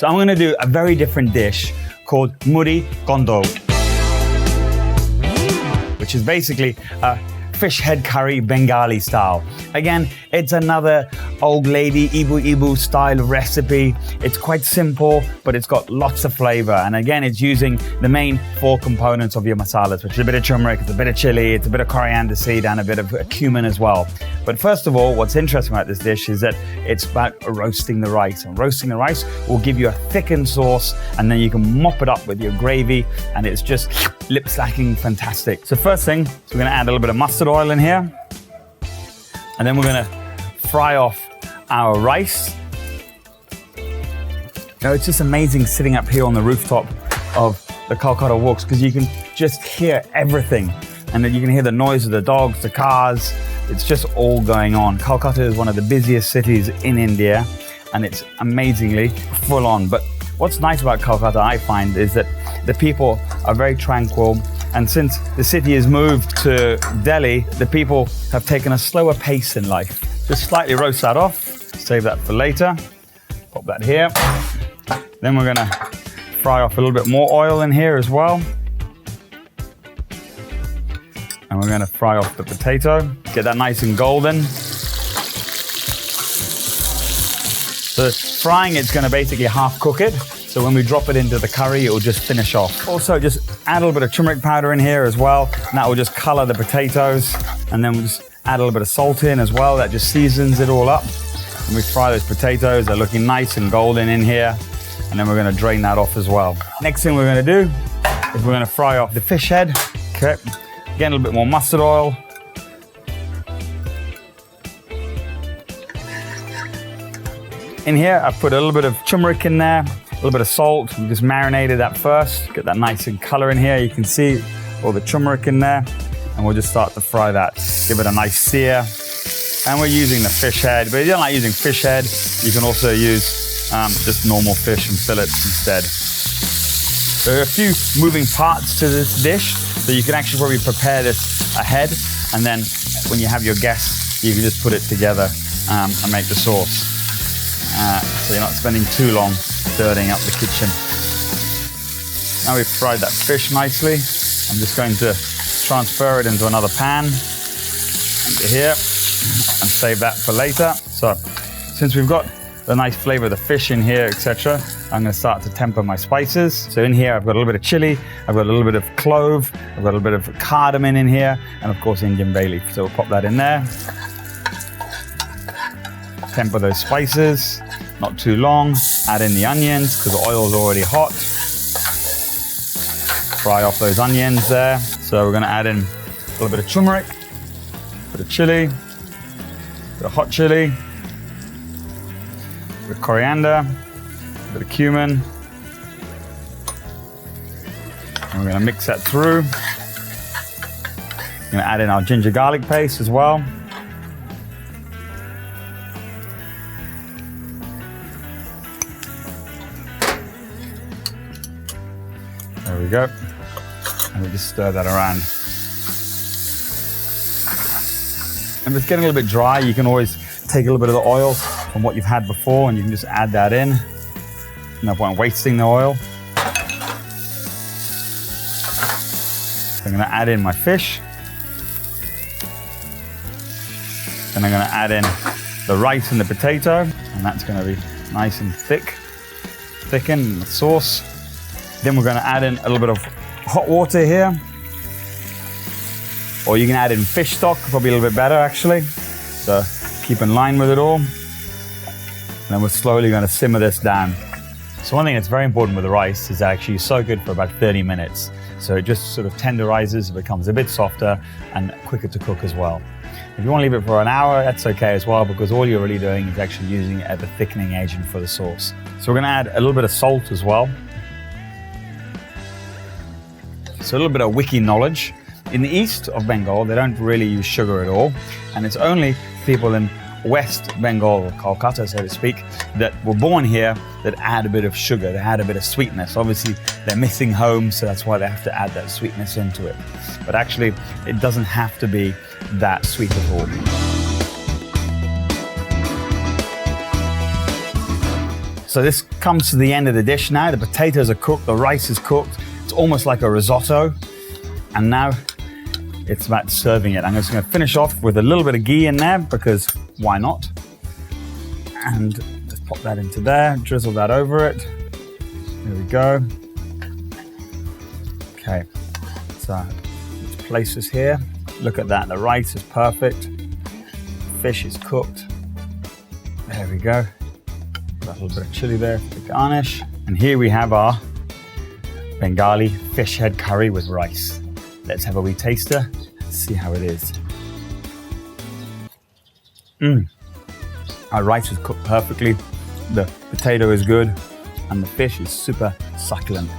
So I'm gonna do a very different dish called Muri Ghonto, which is basically a fish head curry Bengali style. Again, it's another old lady Ibu style recipe. It's quite simple, but it's got lots of flavor. And again, it's using the main 4 components of your masalas, which is a bit of turmeric, it's a bit of chili, it's a bit of coriander seed, and a bit of cumin as well. But first of all, what's interesting about this dish is that it's about roasting the rice. And roasting the rice will give you a thickened sauce, and then you can mop it up with your gravy, and it's just lip-smacking fantastic. So first thing, we're gonna add a little bit of mustard oil in here, and then we're gonna fry off our rice. Now, it's just amazing sitting up here on the rooftop of the Calcutta walks because you can just hear everything, and then you can hear the noise of the dogs, the cars. It's just all going on. Calcutta is one of the busiest cities in India, and it's amazingly full on. But what's nice about Calcutta, I find, is that the people are very tranquil. And since the city has moved to Delhi, the people have taken a slower pace in life. Just slightly roast that off, save that for later. Pop that here. Then we're gonna fry off a little bit more oil in here as well. And we're gonna fry off the potato, get that nice and golden. So frying, it's gonna basically half cook it. So when we drop it into the curry, it will just finish off. Also, just add a little bit of turmeric powder in here as well. And that will just color the potatoes. And then we'll just add a little bit of salt in as well. That just seasons it all up. And we fry those potatoes. They're looking nice and golden in here. And then we're gonna drain that off as well. Next thing we're gonna do is we're gonna fry off the fish head. Okay. Again, a little bit more mustard oil. In here, I've put a little bit of turmeric in there, a little bit of salt. We just marinated that first. Get that nice and color in here. You can see all the turmeric in there. And we'll just start to fry that. Give it a nice sear. And we're using the fish head. But if you don't like using fish head, you can also use just normal fish and fillets instead. There are a few moving parts to this dish, so you can actually probably prepare this ahead, and then when you have your guests, you can just put it together and make the sauce. So you're not spending too long stirring up the kitchen. Now we've fried that fish nicely. I'm just going to transfer it into another pan, into here, and save that for later. So since we've got the nice flavor of the fish in here, etc., I'm going to start to temper my spices. So in here, I've got a little bit of chili, I've got a little bit of clove, I've got a little bit of cardamom in here, and of course Indian bay leaf. So we'll pop that in there. Temper those spices, not too long. Add in the onions because the oil is already hot. Fry off those onions there. So we're going to add in a little bit of turmeric, a bit of chili, a bit of hot chili, a bit of coriander, a bit of cumin. And we're going to mix that through. We're going to add in our ginger garlic paste as well. There we go. And we just stir that around. And if it's getting a little bit dry, you can always take a little bit of the oil from what you've had before and you can just add that in. No point wasting the oil. So I'm going to add in my fish. Then I'm going to add in the rice and the potato, and that's going to be nice and thick, thickened in the sauce. Then we're going to add in a little bit of hot water here, or you can add in fish stock, probably a little bit better actually. So keep in line with it all. And then we're slowly going to simmer this down. So one thing that's very important with the rice is actually soak it for about 30 minutes. So it just sort of tenderizes, it becomes a bit softer and quicker to cook as well. If you want to leave it for an hour, that's okay as well, because all you're really doing is actually using it as a thickening agent for the sauce. So we're going to add a little bit of salt as well. So a little bit of wiki knowledge. In the east of Bengal, they don't really use sugar at all. And it's only people in West Bengal, or Kolkata, so to speak, that were born here that add a bit of sugar, they add a bit of sweetness. Obviously, they're missing home, so that's why they have to add that sweetness into it. But actually, it doesn't have to be that sweet at all. So this comes to the end of the dish now. The potatoes are cooked, the rice is cooked. It's almost like a risotto. And now it's about serving it. I'm just going to finish off with a little bit of ghee in there because why not? And just pop that into there, drizzle that over it. There we go. Okay, so let's place this here. Look at that, the rice is perfect. Fish is cooked. There we go. Got a little bit of chili there for the garnish. And here we have our Bengali fish head curry with rice. Let's have a wee taster, see how it is. Our rice is cooked perfectly, the potato is good, and the fish is super succulent.